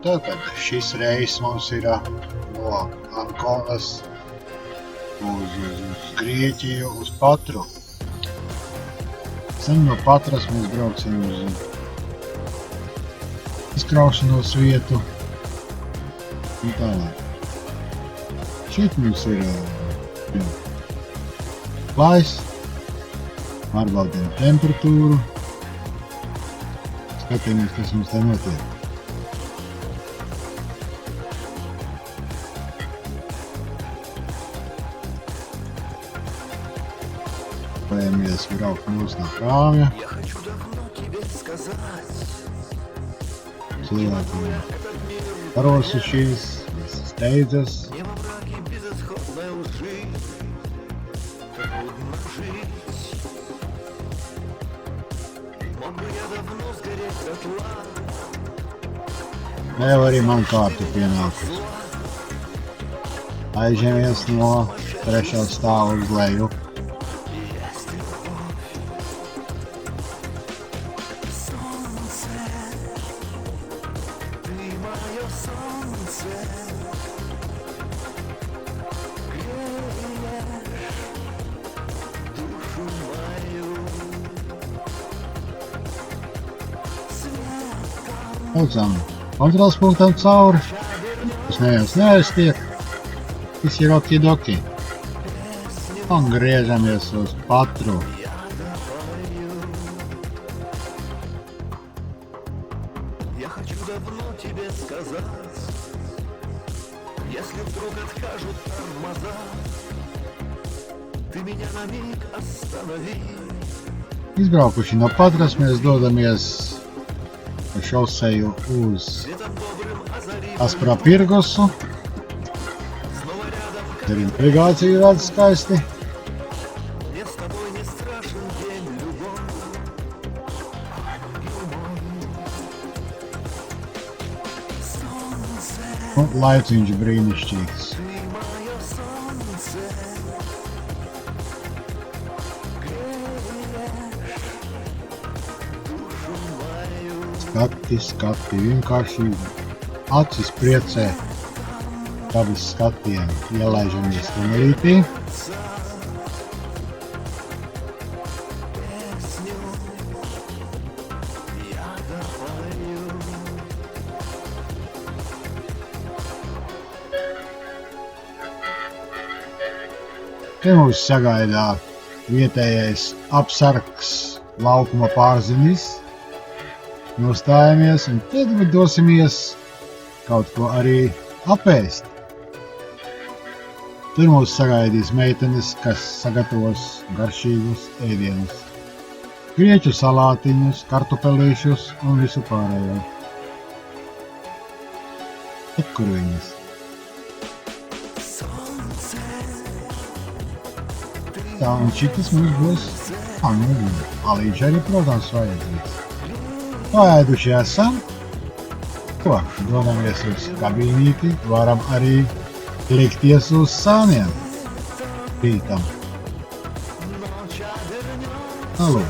Tātad šis reiss mums ir no Ankonas uz Grieķiju, uz Patru. Sen no Patras mēs brauksim uz izkraušanos vietu un tālāk. Šeit mums ir plājs, pārbaudām temperatūru, skatāmies, kas mums te notiek. Pajamies braukt mūs no krāmja. Cilvēki parosušies, visi steidzas. Vēl arī man kārta pienākus. Aizņemies no 3. stāva uz leju. Lūdzam kontrols punktam cauri. Tas neviens neaiztiek. Viss ir okidoki. Un griežamies uz Patru. Izbraukuši no Patras, mēs dodamies pa šoseju uz Asprapirgosu. Arī navigācija rada skaisti. Un laiciņš brīnišķīgs. Skati, vienkārši acis priecē dabas skatiem. Ielaižamies tunelītī. Te mūs sagaidā vietējais apsargs laukuma pārzinis. Nostājamies un tad dosimies kaut ko arī apēst. Tur mūs sagaidīs meitenes, kas sagatavos garšīgus ēdienus. Grieķu salātiņus, kartupelīšus un visu pārējo. Tad kur viņas? Tā, un šitas mums būs alīģi arī, protams, vajadzīgs. Paēduši esam. Ko? Dodamies uz kabīnīti, varam arī likties uz sāniem. Pītam. Alū.